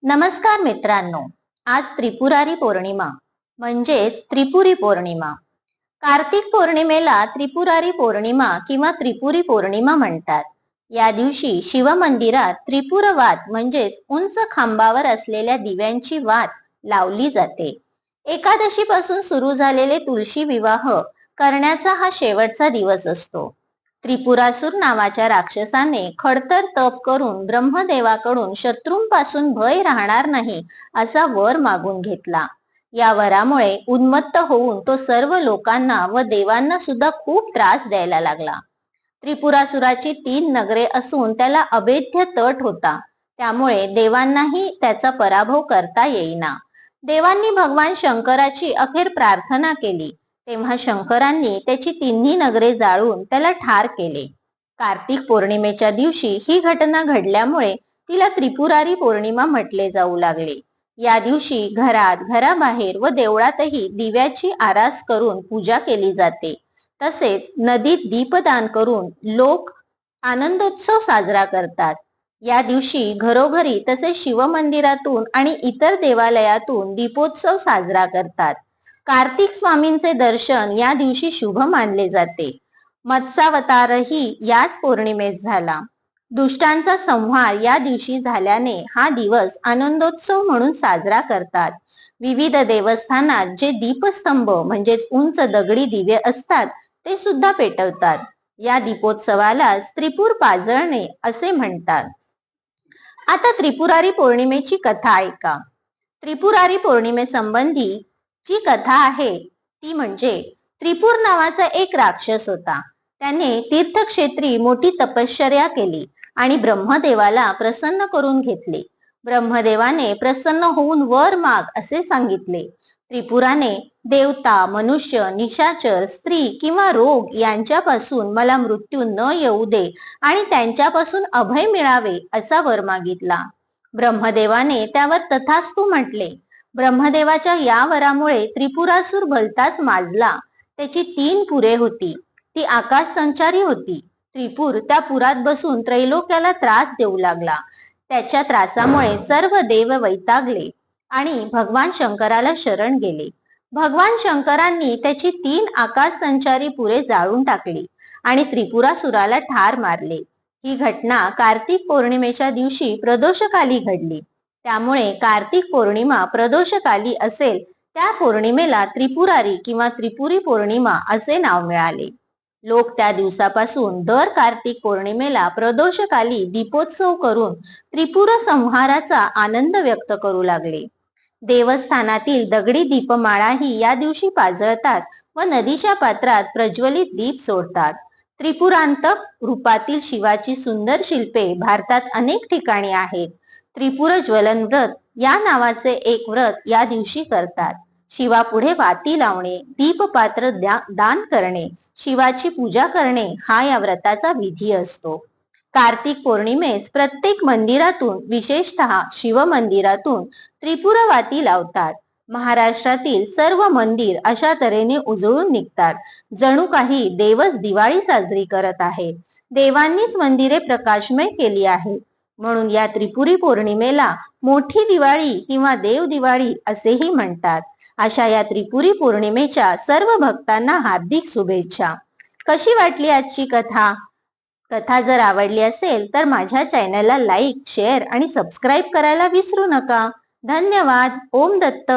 नमस्कार मित्रांनो, आज त्रिपुरारी पौर्णिमा म्हणजेच त्रिपुरी पौर्णिमा. कार्तिक पौर्णिमेला त्रिपुरारी पौर्णिमा किंवा त्रिपुरी पौर्णिमा म्हणतात. या दिवशी शिव मंदिरात त्रिपुर वात म्हणजेच उंच खांबावर असलेल्या दिव्यांची वात लावली जाते. एकादशी पासून सुरू झालेले तुळशी विवाह करण्याचा हा शेवटचा दिवस असतो. त्रिपुरासूर नावाच्या राक्षसाने खडतर तप करून ब्रह्मदेवाकडून शत्रूंपासून भय राहणार नाही असा वर मागून घेतला. या वरामुळे उन्मत्त होऊन तो सर्व लोकांना व देवांना सुद्धा खूप त्रास द्यायला लागला. त्रिपुरासुराची 3 नगरे असून त्याला अभेद्य तट होता, त्यामुळे देवांनाही त्याचा पराभव करता येईना. देवांनी भगवान शंकराची अखेर प्रार्थना केली, तेव्हा शंकरांनी त्याची 3 नगरे जाळून त्याला ठार केले. कार्तिक पौर्णिमेच्या दिवशी ही घटना घडल्यामुळे तिला त्रिपुरारी पौर्णिमा म्हटले जाऊ लागले. या दिवशी घरात, घराबाहेर व देवळातही दिव्याची आरास करून पूजा केली जाते. तसेच नदीत दीपदान करून लोक आनंदोत्सव साजरा करतात. या दिवशी घरोघरी तसेच शिवमंदिरातून आणि इतर देवालयातून दीपोत्सव साजरा करतात. कार्तिक स्वामींचे दर्शन या दिवशी शुभ मानले जाते. मत्स्यावतारही याच पौर्णिमेस झाला. दुष्टांचा संहार या दिवशी झाल्याने हा दिवस आनंदोत्सव म्हणून साजरा करतात. विविध देवस्थानात जे दीपस्तंभ म्हणजेच उंच दगडी दिवे असतात ते सुद्धा पेटवतात. या दीपोत्सवाला त्रिपुर पाजळणे असे म्हणतात. आता त्रिपुरारी पौर्णिमेची कथा ऐका. त्रिपुरारी पौर्णिमेसंबंधी जी कथा आहे ती म्हणजे त्रिपुर नावाचा एक राक्षस होता. त्याने तीर्थक्षेत्री मोठी तपश्चर्या केली आणि ब्रह्मदेवाला प्रसन्न करून घेतले. ब्रह्मदेवाने प्रसन्न होऊन वर माग असे सांगितले. त्रिपुराने देवता, मनुष्य, निशाचर, स्त्री किंवा रोग यांच्यापासून मला मृत्यू न येऊ दे आणि त्यांच्यापासून अभय मिळावे असा वर मागितला. ब्रह्मदेवाने त्यावर तथास्तु म्हटले. ब्रह्मदेवाच्या या वरामुळे त्रिपुरासूर भलताच माजला. त्याची 3 पुरे होती, ती आकाश संचारी होती. त्रिपुर त्या पुरात बसून त्रैलोक्याला त्रास देऊ लागला. त्याच्या त्रासामुळे सर्व देव वैतागले आणि भगवान शंकराला शरण गेले. भगवान शंकरांनी त्याची 3 आकाश संचारी पुरे जाळून टाकली आणि त्रिपुरासुराला ठार मारले. ही घटना कार्तिक पौर्णिमेच्या दिवशी प्रदोषकाली घडली. त्यामुळे कार्तिक पौर्णिमा प्रदोषकाली असेल त्या पौर्णिमेला त्रिपुरारी किंवा त्रिपुरी पौर्णिमा असे नाव मिळाले. लोक त्या दिवसापासून दर कार्तिक पौर्णिमेला प्रदोषकाली दीपोत्सव करून त्रिपुर संहाराचा आनंद व्यक्त करू लागले. देवस्थानातील दगडी दीपमाळाही या दिवशी पाजळतात व नदीच्या पात्रात प्रज्वलित दीप सोडतात. त्रिपुरांतक रूपातील शिवाची सुंदर शिल्पे भारतात अनेक ठिकाणी आहेत. त्रिपुर ज्वलन व्रत या नावाचे एक व्रत या दिवशी करतात. शिवापुढे वाती लावणे, दीपपात्र दान करणे, शिवाची पूजा करणे हा या व्रताचा विधी असतो. कार्तिक पौर्णिमेस प्रत्येक मंदिरातून, विशेषतः शिव मंदिरातून त्रिपुरवाती लावतात. महाराष्ट्रातील सर्व मंदिर अशा तऱ्हेने उजळून निघतात, जणू काही देवच दिवाळी साजरी करत आहेत. देवांनीच मंदिरे प्रकाशमय केली आहेत. म्हणून या त्रिपुरी पौर्णिमेला मोठी दिवाळी किंवा देव दिवाळी असेही म्हणतात. अशा या त्रिपुरी पौर्णिमेच्या सर्व भक्तांना हार्दिक शुभेच्छा. कशी वाटली आजची कथा? कथा जर आवडली असेल तर माझ्या चॅनलला लाईक, शेअर आणि सबस्क्राईब करायला विसरू नका. धन्यवाद. ओम दत्त.